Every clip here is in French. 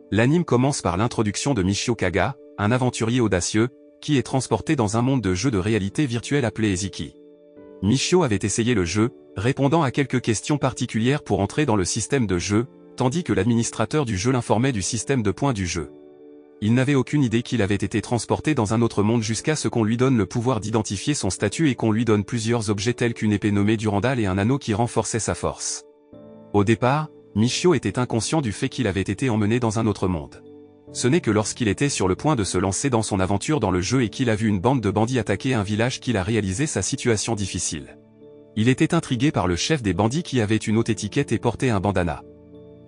L'anime commence par l'introduction de Michio Kaga, un aventurier audacieux, qui est transporté dans un monde de jeux de réalité virtuelle appelé Eziki. Michio avait essayé le jeu, répondant à quelques questions particulières pour entrer dans le système de jeu, tandis que l'administrateur du jeu l'informait du système de points du jeu. Il n'avait aucune idée qu'il avait été transporté dans un autre monde jusqu'à ce qu'on lui donne le pouvoir d'identifier son statut et qu'on lui donne plusieurs objets tels qu'une épée nommée Durandal et un anneau qui renforçait sa force. Au départ, Michio était inconscient du fait qu'il avait été emmené dans un autre monde. Ce n'est que lorsqu'il était sur le point de se lancer dans son aventure dans le jeu et qu'il a vu une bande de bandits attaquer un village qu'il a réalisé sa situation difficile. Il était intrigué par le chef des bandits qui avait une haute étiquette et portait un bandana.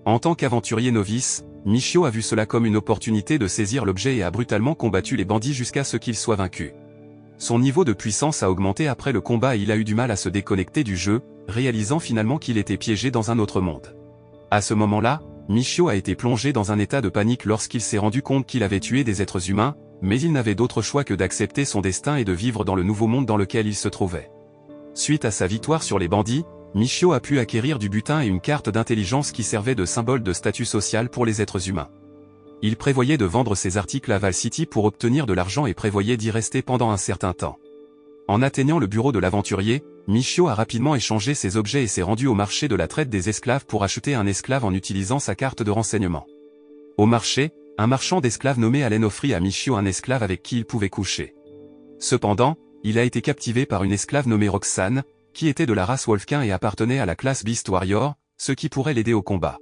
En tant qu'aventurier novice, Michio a vu cela comme une opportunité de saisir l'objet et a brutalement combattu les bandits jusqu'à ce qu'ils soient vaincus. Son niveau de puissance a augmenté après le combat et il a eu du mal à se déconnecter du jeu, réalisant finalement qu'il était piégé dans un autre monde. À ce moment-là, Michio a été plongé dans un état de panique lorsqu'il s'est rendu compte qu'il avait tué des êtres humains, mais il n'avait d'autre choix que d'accepter son destin et de vivre dans le nouveau monde dans lequel il se trouvait. Suite à sa victoire sur les bandits, Michio a pu acquérir du butin et une carte d'intelligence qui servait de symbole de statut social pour les êtres humains. Il prévoyait de vendre ses articles à Val City pour obtenir de l'argent et prévoyait d'y rester pendant un certain temps. En atteignant le bureau de l'aventurier, Michio a rapidement échangé ses objets et s'est rendu au marché de la traite des esclaves pour acheter un esclave en utilisant sa carte de renseignement. Au marché, un marchand d'esclaves nommé Allen offrit à Michio un esclave avec qui il pouvait coucher. Cependant, il a été captivé par une esclave nommée Roxane, qui était de la race Wolfkin et appartenait à la classe Beast Warrior, ce qui pourrait l'aider au combat.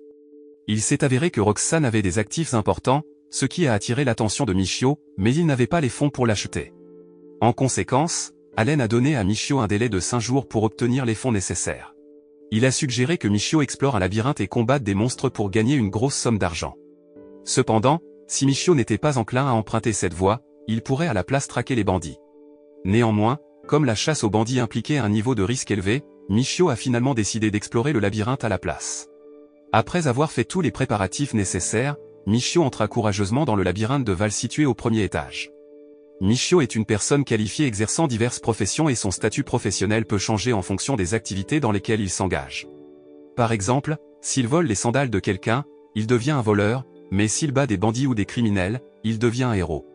Il s'est avéré que Roxane avait des actifs importants, ce qui a attiré l'attention de Michio, mais il n'avait pas les fonds pour l'acheter. En conséquence, Allen a donné à Michio un délai de 5 jours pour obtenir les fonds nécessaires. Il a suggéré que Michio explore un labyrinthe et combatte des monstres pour gagner une grosse somme d'argent. Cependant, si Michio n'était pas enclin à emprunter cette voie, il pourrait à la place traquer les bandits. Néanmoins, comme la chasse aux bandits impliquait un niveau de risque élevé, Michio a finalement décidé d'explorer le labyrinthe à la place. Après avoir fait tous les préparatifs nécessaires, Michio entra courageusement dans le labyrinthe de Val situé au premier étage. Michio est une personne qualifiée exerçant diverses professions et son statut professionnel peut changer en fonction des activités dans lesquelles il s'engage. Par exemple, s'il vole les sandales de quelqu'un, il devient un voleur, mais s'il bat des bandits ou des criminels, il devient un héros.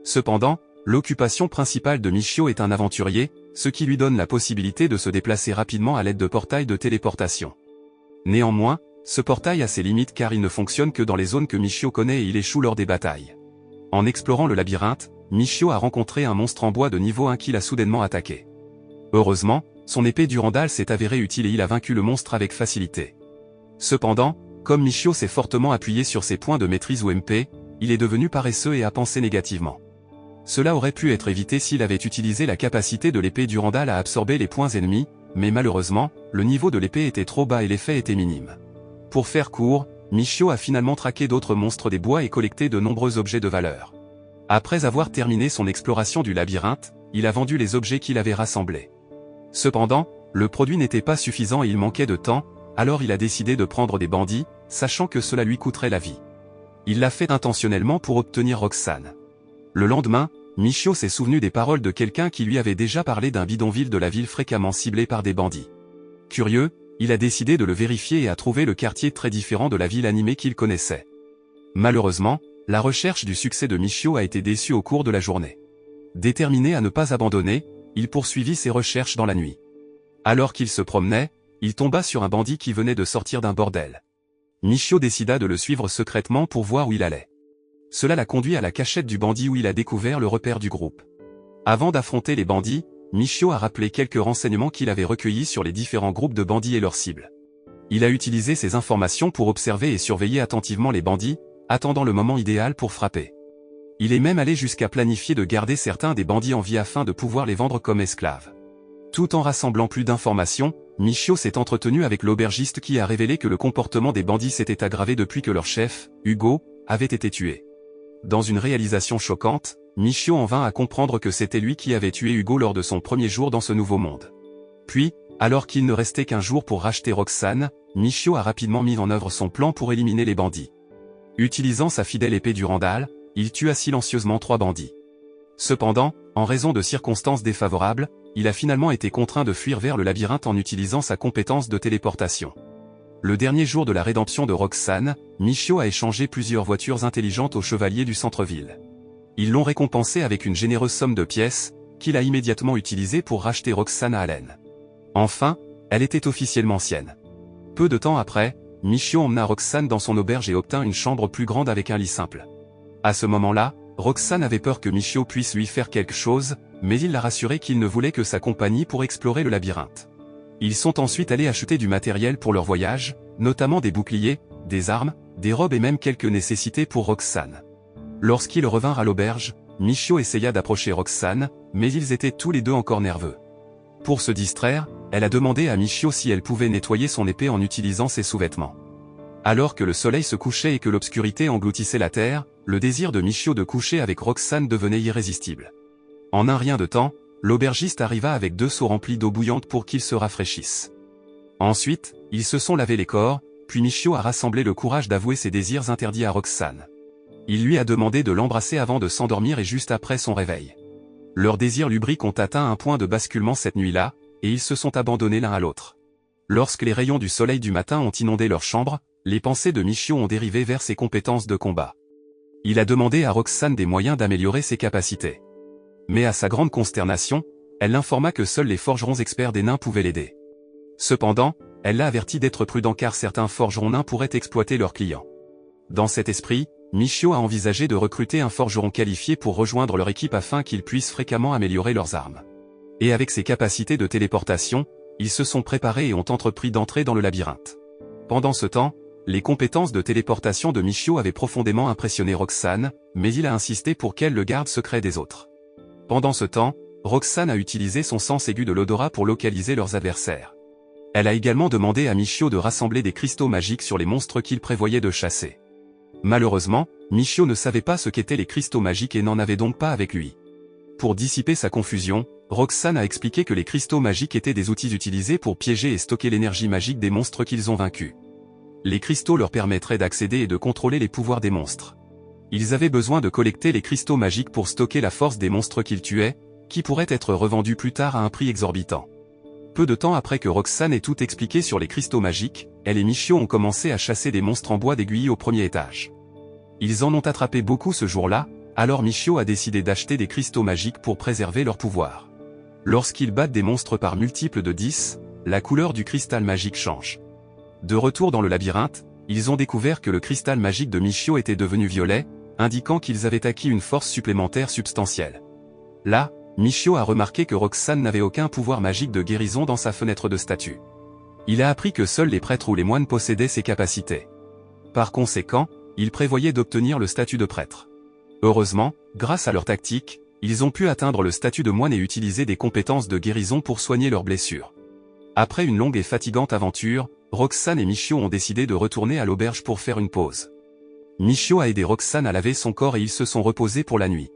Cependant, l'occupation principale de Michio est un aventurier, ce qui lui donne la possibilité de se déplacer rapidement à l'aide de portails de téléportation. Néanmoins, ce portail a ses limites car il ne fonctionne que dans les zones que Michio connaît et il échoue lors des batailles. En explorant le labyrinthe, Michio a rencontré un monstre en bois de niveau 1 qui l'a soudainement attaqué. Heureusement, son épée Durandal s'est avérée utile et il a vaincu le monstre avec facilité. Cependant, comme Michio s'est fortement appuyé sur ses points de maîtrise ou MP, il est devenu paresseux et a pensé négativement. Cela aurait pu être évité s'il avait utilisé la capacité de l'épée Durandal à absorber les points ennemis, mais malheureusement, le niveau de l'épée était trop bas et l'effet était minime. Pour faire court, Michio a finalement traqué d'autres monstres des bois et collecté de nombreux objets de valeur. Après avoir terminé son exploration du labyrinthe, il a vendu les objets qu'il avait rassemblés. Cependant, le produit n'était pas suffisant et il manquait de temps, alors il a décidé de prendre des bandits, sachant que cela lui coûterait la vie. Il l'a fait intentionnellement pour obtenir Roxane. Le lendemain, Michio s'est souvenu des paroles de quelqu'un qui lui avait déjà parlé d'un bidonville de la ville fréquemment ciblé par des bandits. Curieux, il a décidé de le vérifier et a trouvé le quartier très différent de la ville animée qu'il connaissait. Malheureusement, la recherche du succès de Michio a été déçue au cours de la journée. Déterminé à ne pas abandonner, il poursuivit ses recherches dans la nuit. Alors qu'il se promenait, il tomba sur un bandit qui venait de sortir d'un bordel. Michio décida de le suivre secrètement pour voir où il allait. Cela l'a conduit à la cachette du bandit où il a découvert le repère du groupe. Avant d'affronter les bandits, Michio a rappelé quelques renseignements qu'il avait recueillis sur les différents groupes de bandits et leurs cibles. Il a utilisé ces informations pour observer et surveiller attentivement les bandits, attendant le moment idéal pour frapper. Il est même allé jusqu'à planifier de garder certains des bandits en vie afin de pouvoir les vendre comme esclaves. Tout en rassemblant plus d'informations, Michio s'est entretenu avec l'aubergiste qui a révélé que le comportement des bandits s'était aggravé depuis que leur chef, Hugo, avait été tué. Dans une réalisation choquante, Michio en vint à comprendre que c'était lui qui avait tué Hugo lors de son premier jour dans ce nouveau monde. Puis, alors qu'il ne restait qu'un jour pour racheter Roxane, Michio a rapidement mis en œuvre son plan pour éliminer les bandits. Utilisant sa fidèle épée Durandal, il tua silencieusement 3 bandits. Cependant, en raison de circonstances défavorables, il a finalement été contraint de fuir vers le labyrinthe en utilisant sa compétence de téléportation. le dernier jour de la rédemption de Roxane, Michio a échangé plusieurs voitures intelligentes au chevalier du centre-ville. Ils l'ont récompensé avec une généreuse somme de pièces, qu'il a immédiatement utilisée pour racheter Roxane à Allen. Enfin, elle était officiellement sienne. Peu de temps après, Michio emmena Roxane dans son auberge et obtint une chambre plus grande avec un lit simple. À ce moment-là, Roxane avait peur que Michio puisse lui faire quelque chose, mais il l'a rassuré qu'il ne voulait que sa compagnie pour explorer le labyrinthe. Ils sont ensuite allés acheter du matériel pour leur voyage, notamment des boucliers, des armes, des robes et même quelques nécessités pour Roxane. Lorsqu'ils revinrent à l'auberge, Michio essaya d'approcher Roxane, mais ils étaient tous les deux encore nerveux. Pour se distraire, elle a demandé à Michio si elle pouvait nettoyer son épée en utilisant ses sous-vêtements. Alors que le soleil se couchait et que l'obscurité engloutissait la terre, le désir de Michio de coucher avec Roxane devenait irrésistible. En un rien de temps, l'aubergiste arriva avec 2 seaux remplis d'eau bouillante pour qu'ils se rafraîchissent. Ensuite, ils se sont lavés les corps, puis Michio a rassemblé le courage d'avouer ses désirs interdits à Roxane. Il lui a demandé de l'embrasser avant de s'endormir et juste après son réveil. Leurs désirs lubriques ont atteint un point de basculement cette nuit-là, et ils se sont abandonnés l'un à l'autre. Lorsque les rayons du soleil du matin ont inondé leur chambre, les pensées de Michio ont dérivé vers ses compétences de combat. Il a demandé à Roxane des moyens d'améliorer ses capacités. Mais à sa grande consternation, elle l'informa que seuls les forgerons experts des nains pouvaient l'aider. Cependant, elle l'a averti d'être prudent car certains forgerons nains pourraient exploiter leurs clients. Dans cet esprit, Michio a envisagé de recruter un forgeron qualifié pour rejoindre leur équipe afin qu'ils puissent fréquemment améliorer leurs armes. Et avec ses capacités de téléportation, ils se sont préparés et ont entrepris d'entrer dans le labyrinthe. Pendant ce temps, les compétences de téléportation de Michio avaient profondément impressionné Roxane, mais il a insisté pour qu'elle le garde secret des autres. Pendant ce temps, Roxane a utilisé son sens aigu de l'odorat pour localiser leurs adversaires. Elle a également demandé à Michio de rassembler des cristaux magiques sur les monstres qu'il prévoyait de chasser. Malheureusement, Michio ne savait pas ce qu'étaient les cristaux magiques et n'en avait donc pas avec lui. Pour dissiper sa confusion, Roxane a expliqué que les cristaux magiques étaient des outils utilisés pour piéger et stocker l'énergie magique des monstres qu'ils ont vaincus. Les cristaux leur permettraient d'accéder et de contrôler les pouvoirs des monstres. Ils avaient besoin de collecter les cristaux magiques pour stocker la force des monstres qu'ils tuaient, qui pourraient être revendus plus tard à un prix exorbitant. Peu de temps après que Roxane ait tout expliqué sur les cristaux magiques, elle et Michio ont commencé à chasser des monstres en bois d'aiguille au premier étage. Ils en ont attrapé beaucoup ce jour-là, alors Michio a décidé d'acheter des cristaux magiques pour préserver leur pouvoir. Lorsqu'ils battent des monstres par multiples de 10, la couleur du cristal magique change. De retour dans le labyrinthe, ils ont découvert que le cristal magique de Michio était devenu violet, indiquant qu'ils avaient acquis une force supplémentaire substantielle. Là, Michio a remarqué que Roxane n'avait aucun pouvoir magique de guérison dans sa fenêtre de statut. Il a appris que seuls les prêtres ou les moines possédaient ces capacités. Par conséquent, il prévoyait d'obtenir le statut de prêtre. Heureusement, grâce à leur tactique, ils ont pu atteindre le statut de moine et utiliser des compétences de guérison pour soigner leurs blessures. Après une longue et fatigante aventure, Roxane et Michio ont décidé de retourner à l'auberge pour faire une pause. Michio a aidé Roxane à laver son corps et ils se sont reposés pour la nuit.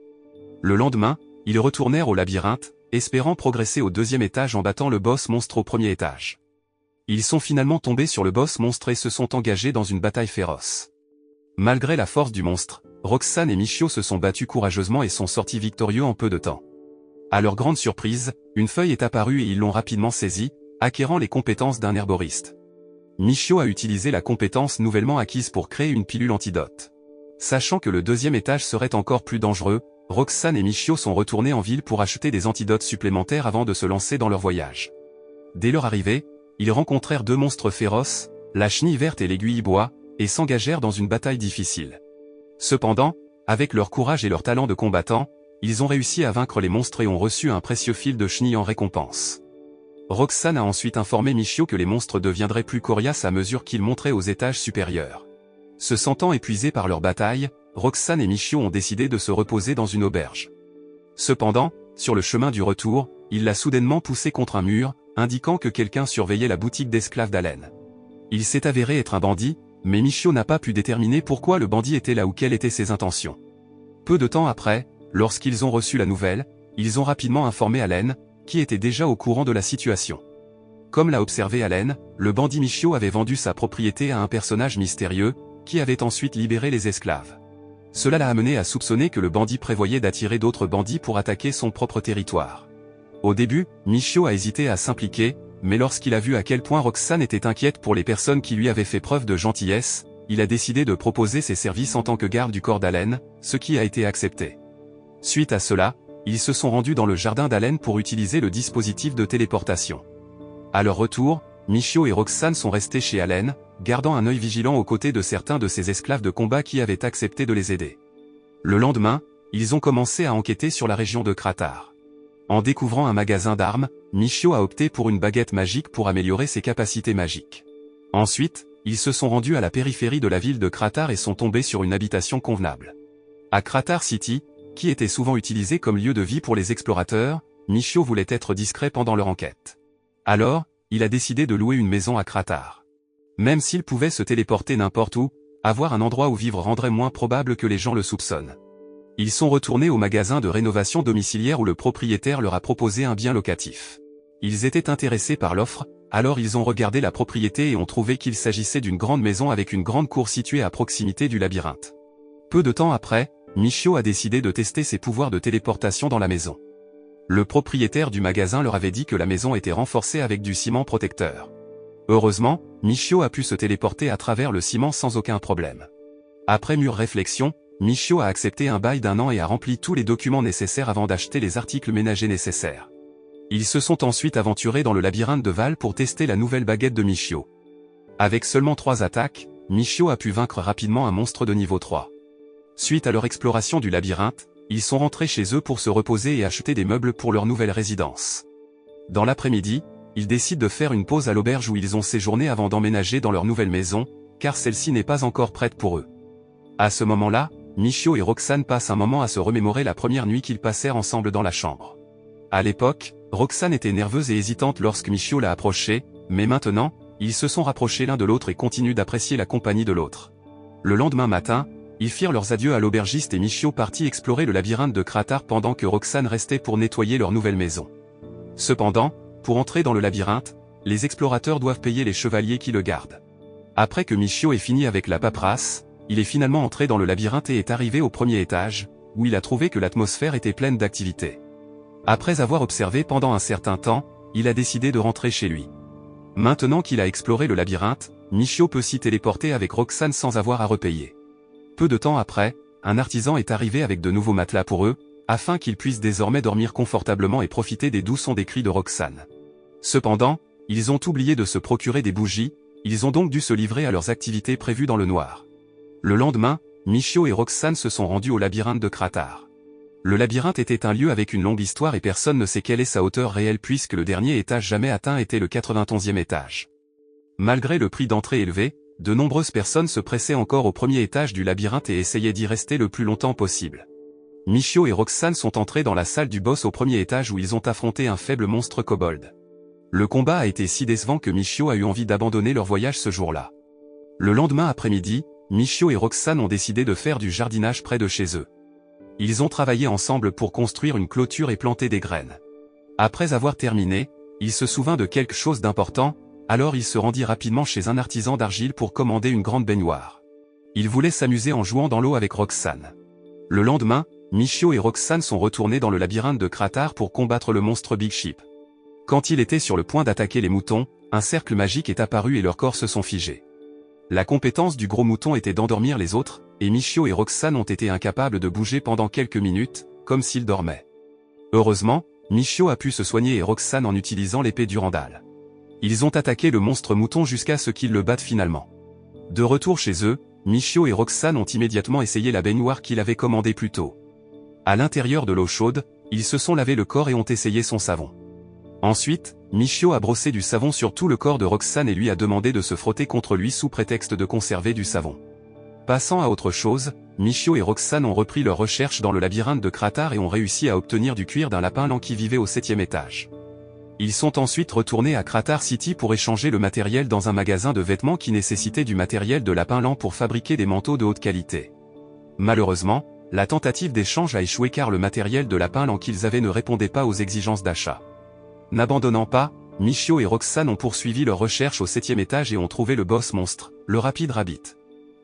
Le lendemain, ils retournèrent au labyrinthe, espérant progresser au 2e étage en battant le boss monstre au 1er étage. Ils sont finalement tombés sur le boss monstre et se sont engagés dans une bataille féroce. Malgré la force du monstre, Roxane et Michio se sont battus courageusement et sont sortis victorieux en peu de temps. À leur grande surprise, une feuille est apparue et ils l'ont rapidement saisie, acquérant les compétences d'un herboriste. Michio a utilisé la compétence nouvellement acquise pour créer une pilule antidote. Sachant que le 2e étage serait encore plus dangereux, Roxane et Michio sont retournés en ville pour acheter des antidotes supplémentaires avant de se lancer dans leur voyage. Dès leur arrivée, ils rencontrèrent 2 monstres féroces, la chenille verte et l'aiguille bois, et s'engagèrent dans une bataille difficile. Cependant, avec leur courage et leur talent de combattants, ils ont réussi à vaincre les monstres et ont reçu un précieux fil de chenille en récompense. Roxane a ensuite informé Michio que les monstres deviendraient plus coriaces à mesure qu'ils monteraient aux étages supérieurs. Se sentant épuisés par leur bataille, Roxane et Michio ont décidé de se reposer dans une auberge. Cependant, sur le chemin du retour, il l'a soudainement poussé contre un mur, indiquant que quelqu'un surveillait la boutique d'esclaves d'Allen. Il s'est avéré être un bandit, mais Michio n'a pas pu déterminer pourquoi le bandit était là ou quelles étaient ses intentions. Peu de temps après, lorsqu'ils ont reçu la nouvelle, ils ont rapidement informé Allen, qui était déjà au courant de la situation. Comme l'a observé Allen, le bandit Michio avait vendu sa propriété à un personnage mystérieux, qui avait ensuite libéré les esclaves. Cela l'a amené à soupçonner que le bandit prévoyait d'attirer d'autres bandits pour attaquer son propre territoire. Au début, Michio a hésité à s'impliquer, mais lorsqu'il a vu à quel point Roxane était inquiète pour les personnes qui lui avaient fait preuve de gentillesse, il a décidé de proposer ses services en tant que garde du corps d'Allen, ce qui a été accepté. Suite à cela, ils se sont rendus dans le jardin d'Allen pour utiliser le dispositif de téléportation. À leur retour, Michio et Roxane sont restés chez Allen, gardant un œil vigilant aux côtés de certains de ses esclaves de combat qui avaient accepté de les aider. Le lendemain, ils ont commencé à enquêter sur la région de Kratar. En découvrant un magasin d'armes, Michio a opté pour une baguette magique pour améliorer ses capacités magiques. Ensuite, ils se sont rendus à la périphérie de la ville de Kratar et sont tombés sur une habitation convenable. À Kratar City, qui était souvent utilisé comme lieu de vie pour les explorateurs, Michio voulait être discret pendant leur enquête. Alors, il a décidé de louer une maison à Kratar. Même s'il pouvait se téléporter n'importe où, avoir un endroit où vivre rendrait moins probable que les gens le soupçonnent. Ils sont retournés au magasin de rénovation domiciliaire où le propriétaire leur a proposé un bien locatif. Ils étaient intéressés par l'offre, alors ils ont regardé la propriété et ont trouvé qu'il s'agissait d'une grande maison avec une grande cour située à proximité du labyrinthe. Peu de temps après, Michio a décidé de tester ses pouvoirs de téléportation dans la maison. Le propriétaire du magasin leur avait dit que la maison était renforcée avec du ciment protecteur. Heureusement, Michio a pu se téléporter à travers le ciment sans aucun problème. Après mûre réflexion, Michio a accepté un bail d'1 an et a rempli tous les documents nécessaires avant d'acheter les articles ménagers nécessaires. Ils se sont ensuite aventurés dans le labyrinthe de Val pour tester la nouvelle baguette de Michio. Avec seulement 3 attaques, Michio a pu vaincre rapidement un monstre de niveau 3. Suite à leur exploration du labyrinthe, ils sont rentrés chez eux pour se reposer et acheter des meubles pour leur nouvelle résidence. Dans l'après-midi, ils décident de faire une pause à l'auberge où ils ont séjourné avant d'emménager dans leur nouvelle maison, car celle-ci n'est pas encore prête pour eux. À ce moment-là, Michio et Roxane passent un moment à se remémorer la première nuit qu'ils passèrent ensemble dans la chambre. À l'époque, Roxane était nerveuse et hésitante lorsque Michio l'a approchée, mais maintenant, ils se sont rapprochés l'un de l'autre et continuent d'apprécier la compagnie de l'autre. Le lendemain matin, ils firent leurs adieux à l'aubergiste et Michio partit explorer le labyrinthe de Kratar pendant que Roxane restait pour nettoyer leur nouvelle maison. Cependant, pour entrer dans le labyrinthe, les explorateurs doivent payer les chevaliers qui le gardent. Après que Michio ait fini avec la paperasse, il est finalement entré dans le labyrinthe et est arrivé au premier étage, où il a trouvé que l'atmosphère était pleine d'activité. Après avoir observé pendant un certain temps, il a décidé de rentrer chez lui. Maintenant qu'il a exploré le labyrinthe, Michio peut s'y téléporter avec Roxane sans avoir à repayer. Peu de temps après, un artisan est arrivé avec de nouveaux matelas pour eux, afin qu'ils puissent désormais dormir confortablement et profiter des doux sons des cris de Roxane. Cependant, ils ont oublié de se procurer des bougies, ils ont donc dû se livrer à leurs activités prévues dans le noir. Le lendemain, Michio et Roxane se sont rendus au labyrinthe de Kratar. Le labyrinthe était un lieu avec une longue histoire et personne ne sait quelle est sa hauteur réelle puisque le dernier étage jamais atteint était le 91e étage. Malgré le prix d'entrée élevé, de nombreuses personnes se pressaient encore au premier étage du labyrinthe et essayaient d'y rester le plus longtemps possible. Michio et Roxane sont entrés dans la salle du boss au premier étage où ils ont affronté un faible monstre kobold. Le combat a été si décevant que Michio a eu envie d'abandonner leur voyage ce jour-là. Le lendemain après-midi, Michio et Roxane ont décidé de faire du jardinage près de chez eux. Ils ont travaillé ensemble pour construire une clôture et planter des graines. Après avoir terminé, il se souvint de quelque chose d'important, alors il se rendit rapidement chez un artisan d'argile pour commander une grande baignoire. Il voulait s'amuser en jouant dans l'eau avec Roxane. Le lendemain, Michio et Roxane sont retournés dans le labyrinthe de Kratar pour combattre le monstre Big Sheep. Quand il était sur le point d'attaquer les moutons, un cercle magique est apparu et leurs corps se sont figés. La compétence du gros mouton était d'endormir les autres, et Michio et Roxane ont été incapables de bouger pendant quelques minutes, comme s'ils dormaient. Heureusement, Michio a pu se soigner et Roxane en utilisant l'épée Durandal. Ils ont attaqué le monstre mouton jusqu'à ce qu'ils le battent finalement. De retour chez eux, Michio et Roxane ont immédiatement essayé la baignoire qu'il avait commandée plus tôt. À l'intérieur de l'eau chaude, ils se sont lavé le corps et ont essayé son savon. Ensuite, Michio a brossé du savon sur tout le corps de Roxane et lui a demandé de se frotter contre lui sous prétexte de conserver du savon. Passant à autre chose, Michio et Roxane ont repris leurs recherches dans le labyrinthe de Kratar et ont réussi à obtenir du cuir d'un lapin lent qui vivait au 7e étage. Ils sont ensuite retournés à Kratar City pour échanger le matériel dans un magasin de vêtements qui nécessitait du matériel de lapin lent pour fabriquer des manteaux de haute qualité. Malheureusement, la tentative d'échange a échoué car le matériel de lapin lent qu'ils avaient ne répondait pas aux exigences d'achat. N'abandonnant pas, Michio et Roxane ont poursuivi leurs recherches au 7e étage et ont trouvé le boss monstre, le Rapide Rabbit.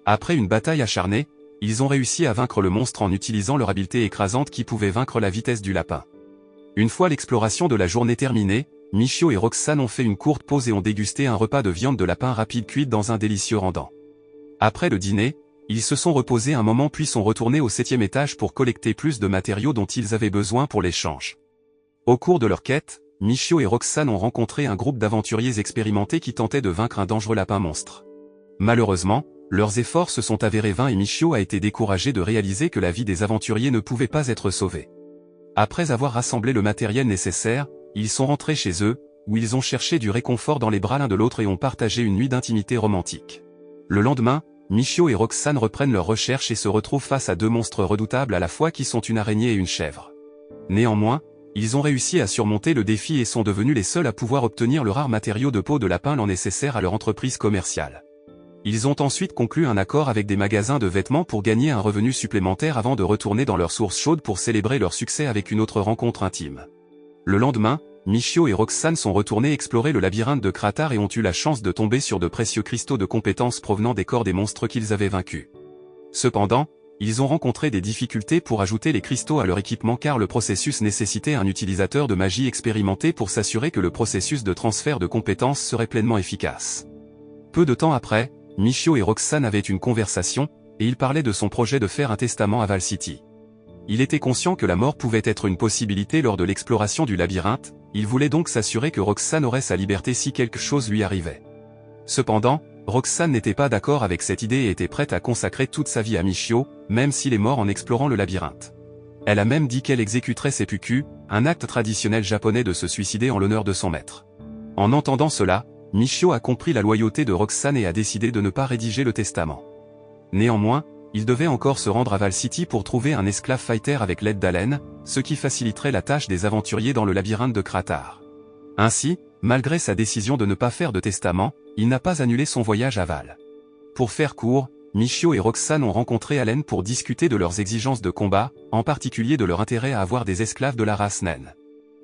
Après une bataille acharnée, ils ont réussi à vaincre le monstre en utilisant leur habileté écrasante qui pouvait vaincre la vitesse du lapin. Une fois l'exploration de la journée terminée, Michio et Roxane ont fait une courte pause et ont dégusté un repas de viande de lapin rapide cuite dans un délicieux rendant. Après le dîner, ils se sont reposés un moment puis sont retournés au 7e étage pour collecter plus de matériaux dont ils avaient besoin pour l'échange. Au cours de leur quête, Michio et Roxane ont rencontré un groupe d'aventuriers expérimentés qui tentaient de vaincre un dangereux lapin monstre. Malheureusement, leurs efforts se sont avérés vains et Michio a été découragé de réaliser que la vie des aventuriers ne pouvait pas être sauvée. Après avoir rassemblé le matériel nécessaire, ils sont rentrés chez eux, où ils ont cherché du réconfort dans les bras l'un de l'autre et ont partagé une nuit d'intimité romantique. Le lendemain, Michio et Roxane reprennent leurs recherches et se retrouvent face à deux monstres redoutables à la fois qui sont une araignée et une chèvre. Néanmoins, ils ont réussi à surmonter le défi et sont devenus les seuls à pouvoir obtenir le rare matériau de peau de lapin l'en nécessaire à leur entreprise commerciale. Ils ont ensuite conclu un accord avec des magasins de vêtements pour gagner un revenu supplémentaire avant de retourner dans leur source chaude pour célébrer leur succès avec une autre rencontre intime. Le lendemain, Michio et Roxane sont retournés explorer le labyrinthe de Kratar et ont eu la chance de tomber sur de précieux cristaux de compétences provenant des corps des monstres qu'ils avaient vaincus. Cependant, ils ont rencontré des difficultés pour ajouter les cristaux à leur équipement car le processus nécessitait un utilisateur de magie expérimenté pour s'assurer que le processus de transfert de compétences serait pleinement efficace. Peu de temps après, Michio et Roxane avaient une conversation, et il parlait de son projet de faire un testament à Val City. Il était conscient que la mort pouvait être une possibilité lors de l'exploration du labyrinthe, il voulait donc s'assurer que Roxane aurait sa liberté si quelque chose lui arrivait. Cependant, Roxane n'était pas d'accord avec cette idée et était prête à consacrer toute sa vie à Michio, même s'il est mort en explorant le labyrinthe. Elle a même dit qu'elle exécuterait seppuku, un acte traditionnel japonais de se suicider en l'honneur de son maître. En entendant cela, Michio a compris la loyauté de Roxane et a décidé de ne pas rédiger le testament. Néanmoins, il devait encore se rendre à Val City pour trouver un esclave fighter avec l'aide d'Allen, ce qui faciliterait la tâche des aventuriers dans le labyrinthe de Kratar. Ainsi, malgré sa décision de ne pas faire de testament, il n'a pas annulé son voyage à Val. Pour faire court, Michio et Roxane ont rencontré Allen pour discuter de leurs exigences de combat, en particulier de leur intérêt à avoir des esclaves de la race naine.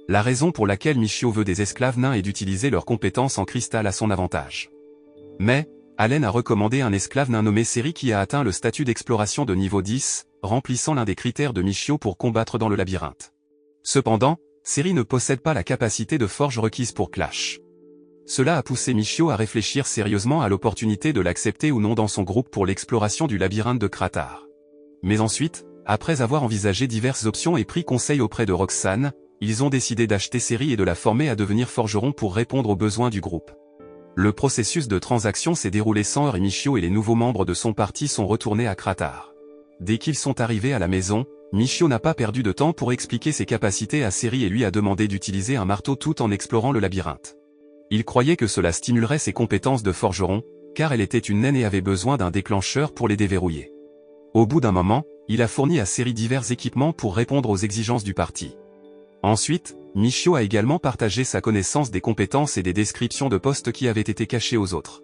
La raison pour laquelle Michio veut des esclaves nains est d'utiliser leurs compétences en cristal à son avantage. Mais, Allen a recommandé un esclave nain nommé Seri qui a atteint le statut d'exploration de niveau 10, remplissant l'un des critères de Michio pour combattre dans le labyrinthe. Cependant, Seri ne possède pas la capacité de forge requise pour Clash. Cela a poussé Michio à réfléchir sérieusement à l'opportunité de l'accepter ou non dans son groupe pour l'exploration du labyrinthe de Kratar. Mais ensuite, après avoir envisagé diverses options et pris conseil auprès de Roxane, ils ont décidé d'acheter Seri et de la former à devenir forgeron pour répondre aux besoins du groupe. Le processus de transaction s'est déroulé sans heurts et Michio et les nouveaux membres de son parti sont retournés à Kratar. Dès qu'ils sont arrivés à la maison, Michio n'a pas perdu de temps pour expliquer ses capacités à Seri et lui a demandé d'utiliser un marteau tout en explorant le labyrinthe. Il croyait que cela stimulerait ses compétences de forgeron, car elle était une naine et avait besoin d'un déclencheur pour les déverrouiller. Au bout d'un moment, il a fourni à Seri divers équipements pour répondre aux exigences du parti. Ensuite, Michio a également partagé sa connaissance des compétences et des descriptions de postes qui avaient été cachés aux autres.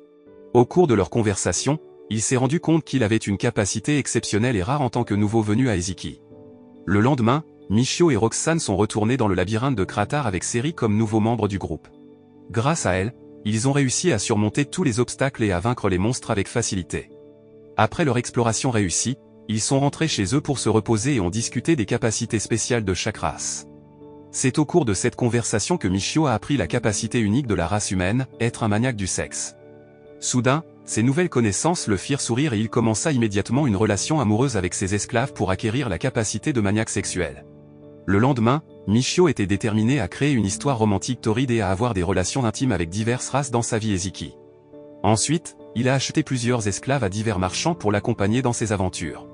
Au cours de leur conversation, il s'est rendu compte qu'il avait une capacité exceptionnelle et rare en tant que nouveau venu à Eziki. Le lendemain, Michio et Roxane sont retournés dans le labyrinthe de Kratar avec Seri comme nouveaux membres du groupe. Grâce à elle, ils ont réussi à surmonter tous les obstacles et à vaincre les monstres avec facilité. Après leur exploration réussie, ils sont rentrés chez eux pour se reposer et ont discuté des capacités spéciales de chaque race. C'est au cours de cette conversation que Michio a appris la capacité unique de la race humaine, être un maniaque du sexe. Soudain, ces nouvelles connaissances le firent sourire et il commença immédiatement une relation amoureuse avec ses esclaves pour acquérir la capacité de maniaque sexuel. Le lendemain, Michio était déterminé à créer une histoire romantique torride et à avoir des relations intimes avec diverses races dans sa vie Eziki. Ensuite, il a acheté plusieurs esclaves à divers marchands pour l'accompagner dans ses aventures.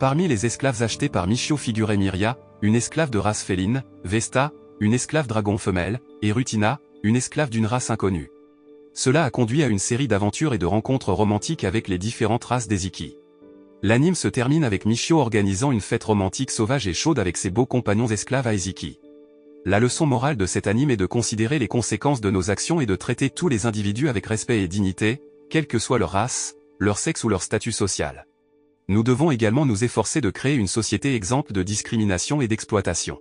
Parmi les esclaves achetés par Michio figurait Myria, une esclave de race féline, Vesta, une esclave dragon femelle, et Rutina, une esclave d'une race inconnue. Cela a conduit à une série d'aventures et de rencontres romantiques avec les différentes races d'Eziki. L'anime se termine avec Michio organisant une fête romantique sauvage et chaude avec ses beaux compagnons esclaves à Eziki. La leçon morale de cet anime est de considérer les conséquences de nos actions et de traiter tous les individus avec respect et dignité, quelle que soit leur race, leur sexe ou leur statut social. Nous devons également nous efforcer de créer une société exempte de discrimination et d'exploitation.